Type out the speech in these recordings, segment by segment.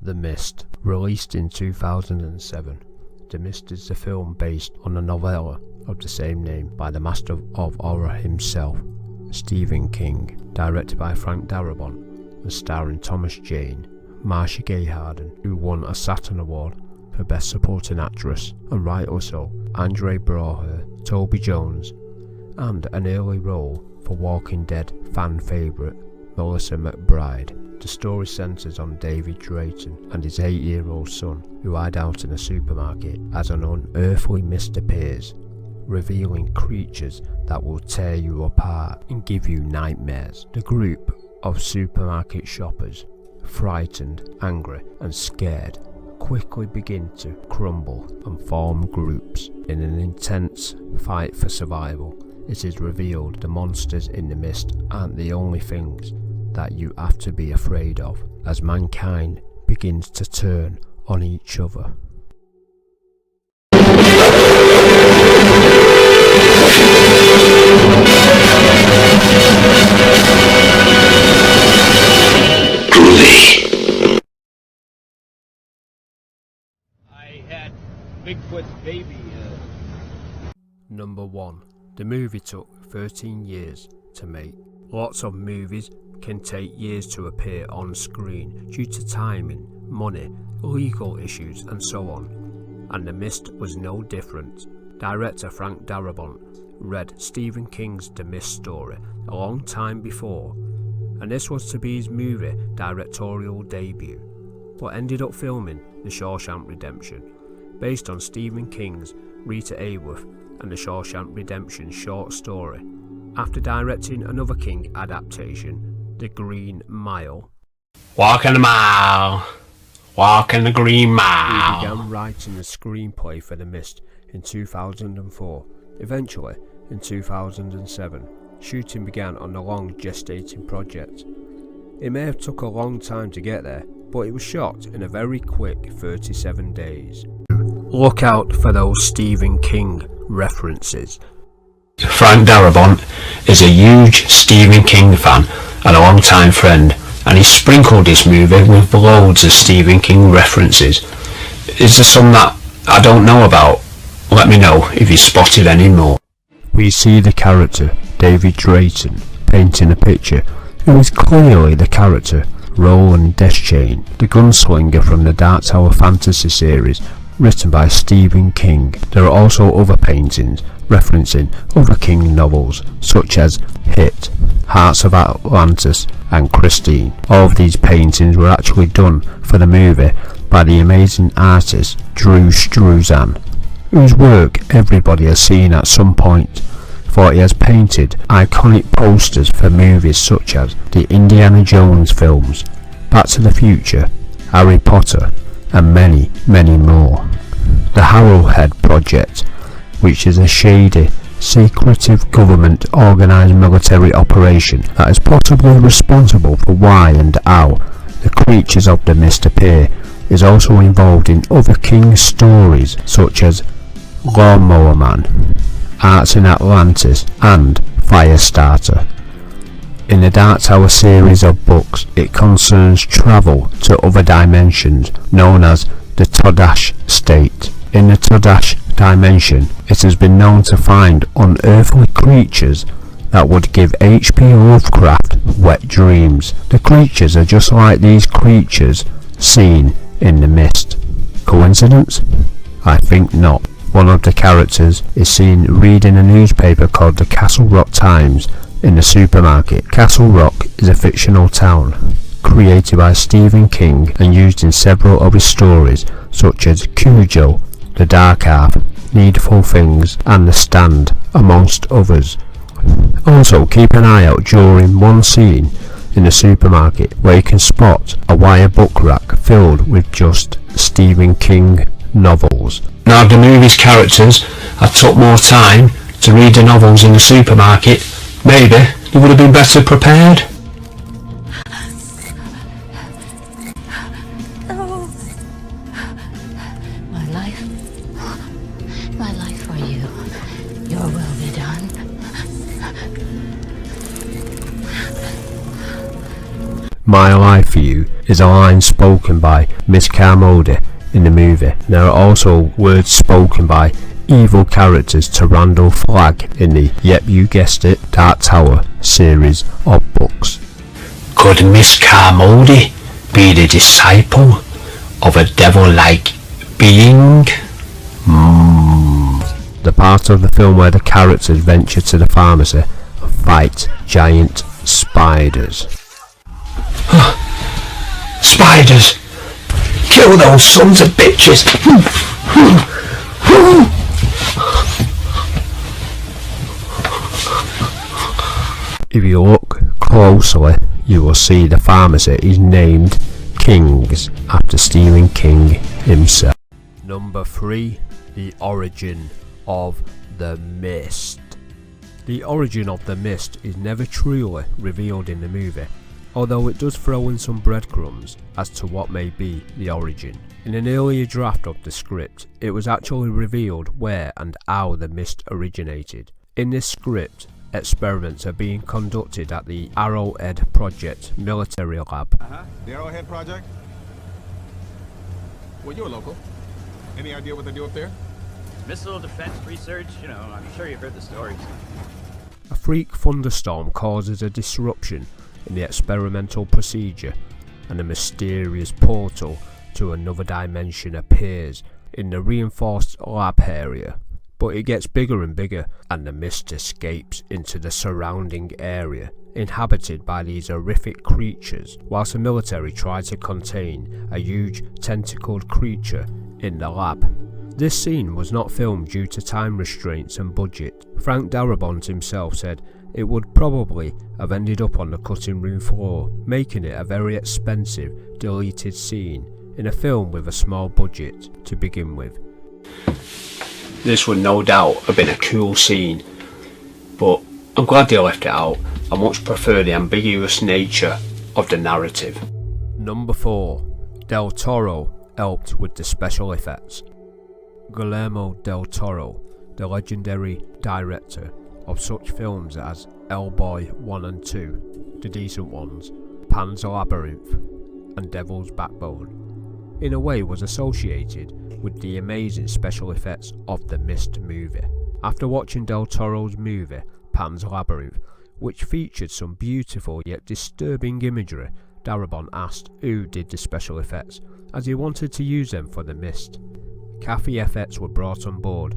The Mist, released in 2007. The Mist is the film based on a novella of the same name by the master of horror himself, Stephen King, directed by Frank Darabont, and starring Thomas Jane, Marcia Gay Harden, who won a Saturn Award for Best Supporting Actress, and rightly so, Andre Braugher, Toby Jones, and an early role for Walking Dead fan favourite Melissa McBride. The story centres on David Drayton and his 8-year-old son, who hide out in a supermarket as an unearthly mist appears, revealing creatures that will tear you apart and give you nightmares. The group of supermarket shoppers, frightened, angry and scared, quickly begin to crumble and form groups. In an intense fight for survival, it is revealed the monsters in the mist aren't the only things that you have to be afraid of, as mankind begins to turn on each other. Groovy. I had Bigfoot's baby. Number 1. The movie took 13 years to make. Lots of movies can take years to appear on screen due to timing, money, legal issues and so on, and The Mist was no different. Director Frank Darabont read Stephen King's The Mist story a long time before, and this was to be his movie directorial debut, but ended up filming The Shawshank Redemption, based on Stephen King's Rita Hayworth and The Shawshank Redemption short story. After directing another King adaptation, The Green Mile, Walking the mile, walking the green mile. he began writing the screenplay for The Mist in 2004. Eventually, in 2007, shooting began on the long gestating project. It may have took a long time to get there, but it was shot in a very quick 37 days. Look out for those Stephen King references. Frank Darabont is a huge Stephen King fan and a long-time friend, and he sprinkled this movie with loads of Stephen King references. Is there some that I don't know about? Let me know if you spotted any more. We see the character, David Drayton, painting a picture, who is clearly the character, Roland Deschain, the gunslinger from the Dark Tower fantasy series, written by Stephen King. There are also other paintings referencing other King novels, such as Hit, Hearts of Atlantis and Christine. All of these paintings were actually done for the movie by the amazing artist Drew Struzan, whose work everybody has seen at some point, for he has painted iconic posters for movies such as the Indiana Jones films, Back to the Future, Harry Potter and many, many more. The Handheld project, which is a shady, secretive government organised military operation that is possibly responsible for why and how the creatures of the mist appear, is also involved in other King stories such as Lawnmower Man, Arts in Atlantis and Firestarter. In the Dark Tower series of books, it concerns travel to other dimensions known as the Todash state. In the Todash dimension, it has been known to find unearthly creatures that would give H.P. Lovecraft wet dreams. The creatures are just like these creatures seen in The Mist. Coincidence? I think not. One of the characters is seen reading a newspaper called the Castle Rock Times in the supermarket. Castle Rock is a fictional town created by Stephen King and used in several of his stories such as Cujo, The Dark Half, Needful Things and The Stand, amongst others. Also keep an eye out during one scene in the supermarket where you can spot a wire book rack filled with just Stephen King novels. Now if the movie's characters had took more time to read the novels in the supermarket, maybe they would have been better prepared. Oh, my life for you. Your will be done. My life for you is a line spoken by Miss Carmody in the movie. There are also words spoken by evil characters to Randall Flagg in the, yep you guessed it, Dark Tower series of books. Could Miss Carmody be the disciple of a devil-like being? The part of the film where the characters venture to the pharmacy and fight giant spiders. Spiders! Kill those sons of bitches! If you look closely, you will see the pharmacy is named King's after Stephen King himself. Number 3. The origin of the mist. The origin of the mist is never truly revealed in the movie, although it does throw in some breadcrumbs as to what may be the origin. In an earlier draft of the script, it was actually revealed where and how the mist originated. In this script, experiments are being conducted at the Arrowhead Project military lab. The Arrowhead Project? Well, you're local. Any idea what they do up there? Missile defense research, I'm sure you've heard the stories. A freak thunderstorm causes a disruption in the experimental procedure, and a mysterious portal to another dimension appears in the reinforced lab area. But it gets bigger and bigger, and the mist escapes into the surrounding area, inhabited by these horrific creatures, whilst the military try to contain a huge tentacled creature in the lab. This scene was not filmed due to time restraints and budget. Frank Darabont himself said it would probably have ended up on the cutting room floor, making it a very expensive, deleted scene in a film with a small budget to begin with. This would no doubt have been a cool scene, but I'm glad they left it out. I much prefer the ambiguous nature of the narrative. Number 4. Del Toro helped with the special effects. Guillermo del Toro, the legendary director of such films as Hellboy 1 and 2, the decent ones, Pan's Labyrinth and Devil's Backbone, in a way was associated with the amazing special effects of the Mist movie. After watching Del Toro's movie, Pan's Labyrinth, which featured some beautiful yet disturbing imagery, Darabont asked who did the special effects, as he wanted to use them for the Mist. Kathy FX were brought on board,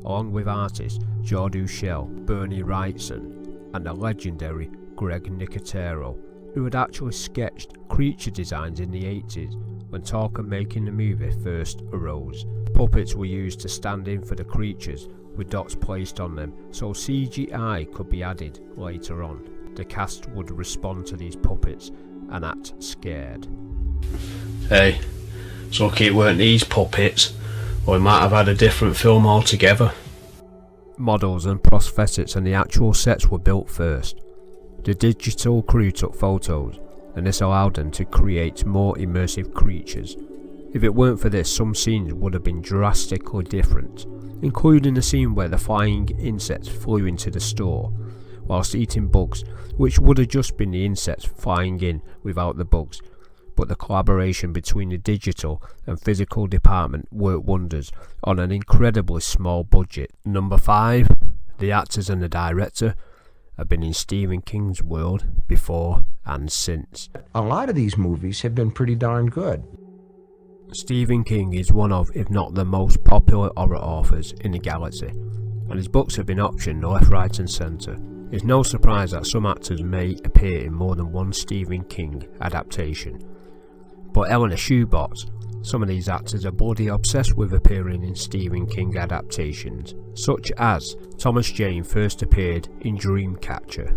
along with artists Jordu Shell, Bernie Wrightson, and the legendary Greg Nicotero, who had actually sketched creature designs in the 80s when talk of making the movie first arose. Puppets were used to stand in for the creatures, with dots placed on them so CGI could be added later on. The cast would respond to these puppets and act scared. Hey, it's lucky it weren't these puppets, or we might have had a different film altogether. Models and prosthetics and the actual sets were built first. The digital crew took photos, and this allowed them to create more immersive creatures. If it weren't for this, some scenes would have been drastically different, including the scene where the flying insects flew into the store, whilst eating bugs, which would have just been the insects flying in without the bugs. But the collaboration between the digital and physical department worked wonders on an incredibly small budget. Number 5. The actors and the director have been in Stephen King's world before and since. A lot of these movies have been pretty darn good. Stephen King is one of, if not the most popular horror authors in the galaxy, and his books have been optioned left, right and centre. It's no surprise that some actors may appear in more than one Stephen King adaptation. But Eleanor Shoebox, some of these actors are bloody obsessed with appearing in Stephen King adaptations, such as Thomas Jane first appeared in Dreamcatcher,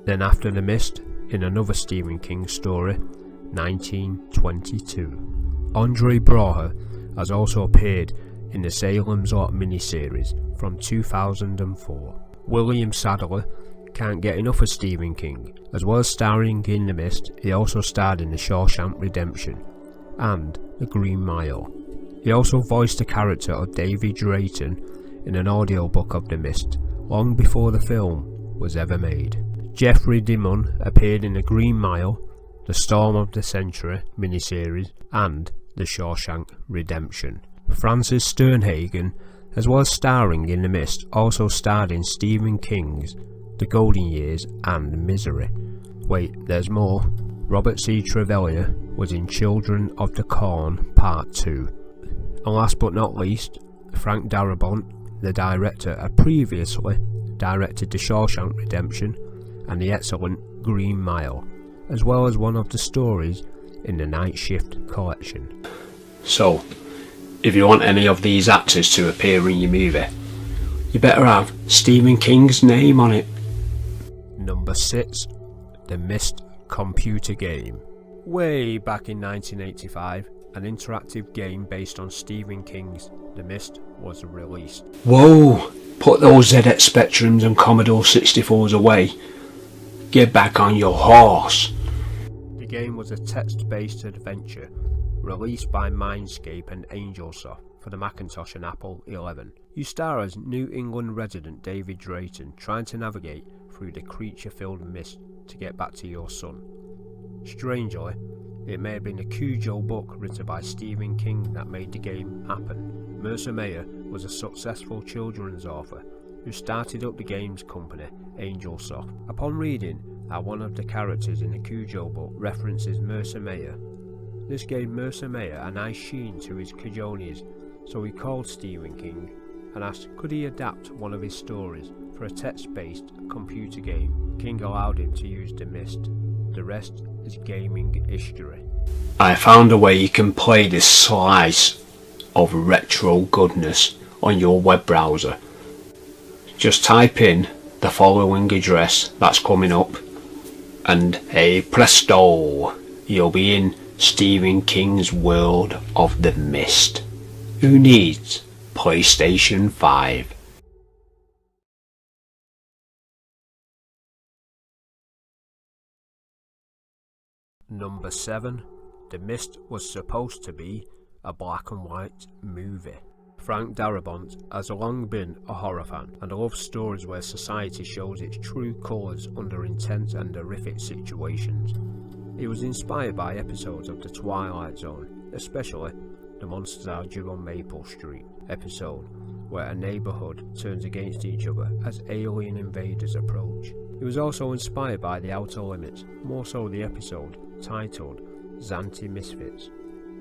then After the Mist in another Stephen King story, 1922. Andre Braugher has also appeared in the Salem's Lot miniseries from 2004. William Sadler can't get enough of Stephen King. As well as starring in The Mist, he also starred in The Shawshank Redemption and The Green Mile. He also voiced the character of Davy Drayton in an audiobook of The Mist, long before the film was ever made. Jeffrey DeMunn appeared in The Green Mile The Storm of the Century miniseries, and The Shawshank Redemption. Francis Sternhagen, as well as starring in The Mist, also starred in Stephen King's The Golden Years and Misery. Wait, there's more. Robert C. Trevelyan was in Children of the Corn Part 2. And last but not least, Frank Darabont, the director, had previously directed The Shawshank Redemption and the excellent Green Mile, as well as one of the stories in the Night Shift collection. So, if you want any of these actors to appear in your movie, you better have Stephen King's name on it. Number 6. The Mist computer game. Way back in 1985, an interactive game based on Stephen King's The Mist was released. Whoa! Put those ZX Spectrums and Commodore 64s away. Get back on your horse. The game was a text-based adventure released by Mindscape and Angelsoft for the Macintosh and Apple XI. You star as New England resident David Drayton trying to navigate through the creature-filled mist to get back to your son. Strangely, it may have been a Cujo book written by Stephen King that made the game happen. Mercer Mayer was a successful children's author who started up the games company Angelsoft. Upon reading how one of the characters in the Cujo book references Mercer Mayer, this gave Mercer Mayer a nice sheen to his Cujonias, so he called Stephen King and asked could he adapt one of his stories for a text-based computer game. King allowed him to use The Mist. The rest is gaming history. I found a way you can play this slice of retro goodness on your web browser. Just type in the following address that's coming up, and hey presto, you'll be in Stephen King's world of The Mist. Who needs PlayStation 5? Number 7. The Mist was supposed to be a black and white movie. Frank Darabont has long been a horror fan and loves stories where society shows its true colours under intense and horrific situations. He was inspired by episodes of The Twilight Zone, especially The Monsters Are Due on Maple Street episode, where a neighbourhood turns against each other as alien invaders approach. He was also inspired by The Outer Limits, more so the episode titled Zanti Misfits,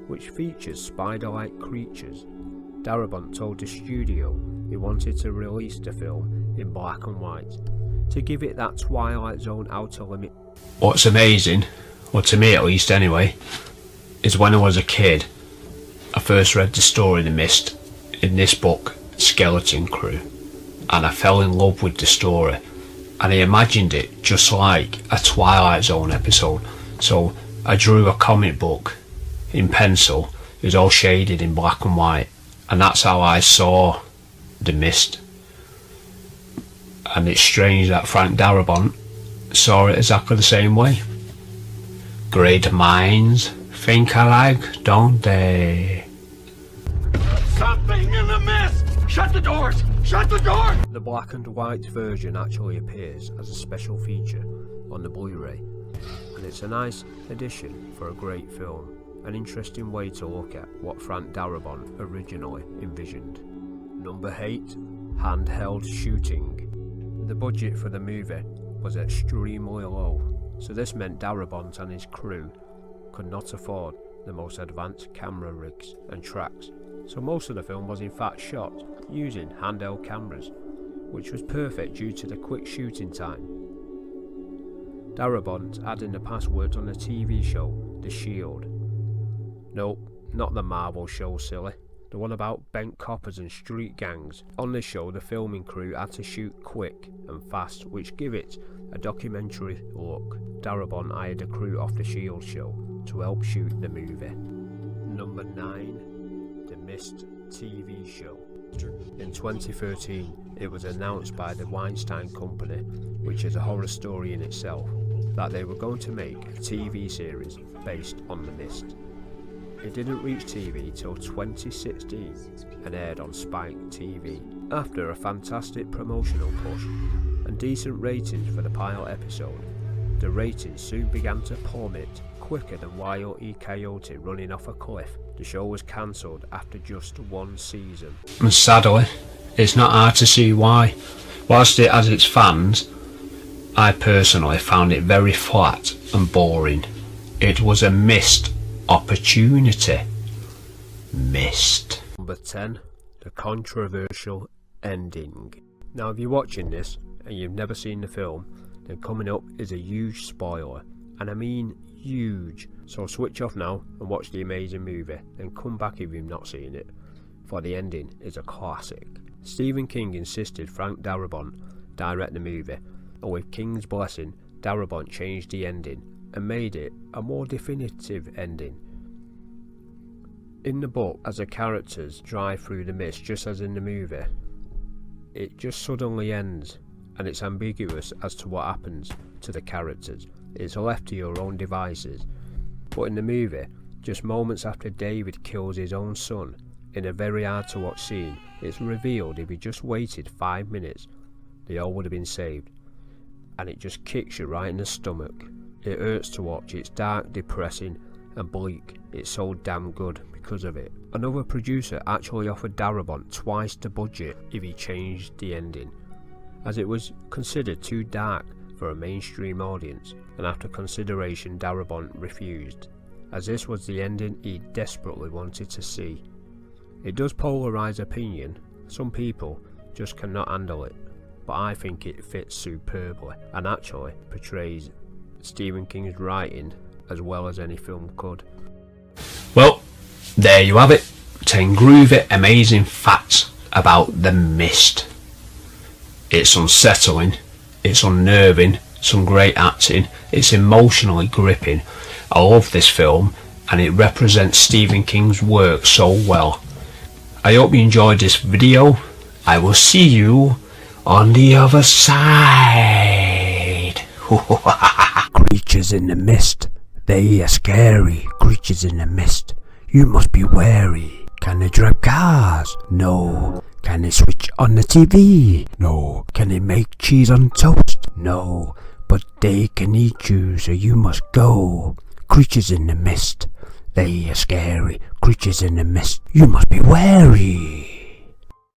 which features spider-like creatures. Darabont told the studio he wanted to release the film in black and white, to give it that Twilight Zone Outer Limit. What's amazing, or to me at least anyway, is when I was a kid, I first read the story The Mist in this book, Skeleton Crew, and I fell in love with the story, and I imagined it just like a Twilight Zone episode. So I drew a comic book in pencil, it was all shaded in black and white, and that's how I saw The Mist. And it's strange that Frank Darabont saw it exactly the same way. Great minds think alike, don't they? Something in the mist! Shut the doors! Shut the door! The black and white version actually appears as a special feature on the Blu-ray, and it's a nice addition for a great film, an interesting way to look at what Frank Darabont originally envisioned. Number 8. Handheld shooting. The budget for the movie was extremely low, so this meant Darabont and his crew could not afford the most advanced camera rigs and tracks, so most of the film was in fact shot using handheld cameras, which was perfect due to the quick shooting time. Darabont had in the past worked on a TV show, The Shield. Nope, not the Marvel show, silly. The one about bent coppers and street gangs. On this show, the filming crew had to shoot quick and fast, which give it a documentary look. Darabont hired a crew off The Shield show to help shoot the movie. Number 9. The Mist TV show. In 2013, it was announced by the Weinstein Company, which is a horror story in itself, that they were going to make a TV series based on The Mist. It didn't reach TV till 2016 and aired on Spike TV. After a fantastic promotional push and decent ratings for the pilot episode, the ratings soon began to plummet quicker than Wile E. Coyote running off a cliff, the show was cancelled after just one season. And sadly, it's not hard to see why. Whilst it has its fans, I personally found it very flat and boring. It was a missed opportunity. Missed. Number 10. The controversial ending. Now if you're watching this and you've never seen the film, then coming up is a huge spoiler, and I mean huge, so switch off now and watch the amazing movie, then come back if you've not seen it, for the ending is a classic. Stephen King insisted Frank Darabont direct the movie, and with King's blessing, Darabont changed the ending and made it a more definitive ending. In the book, as the characters drive through the mist just as in the movie, it just suddenly ends, and it's ambiguous as to what happens to the characters. It's left to your own devices. But in the movie, just moments after David kills his own son, in a very hard to watch scene, it's revealed if he just waited 5 minutes, they all would have been saved. And it just kicks you right in the stomach. It hurts to watch, it's dark, depressing and bleak. It's so damn good because of it. Another producer actually offered Darabont twice the budget if he changed the ending, as it was considered too dark for a mainstream audience, and after consideration Darabont refused, as this was the ending he desperately wanted to see. It does polarise opinion, some people just cannot handle it, but I think it fits superbly and actually portrays Stephen King's writing as well as any film could. Well, there you have it. 10 groovy, amazing facts about The Mist. It's unsettling, it's unnerving, some great acting, it's emotionally gripping. I love this film and it represents Stephen King's work so well. I hope you enjoyed this video. I will see you on the other side. Creatures in the mist, they are scary. Creatures in the mist, you must be wary. Can they drive cars? No. Can they switch on the TV? No. Can they make cheese on toast? No. But they can eat you, so you must go. Creatures in the mist, they are scary. Creatures in the mist, you must be wary.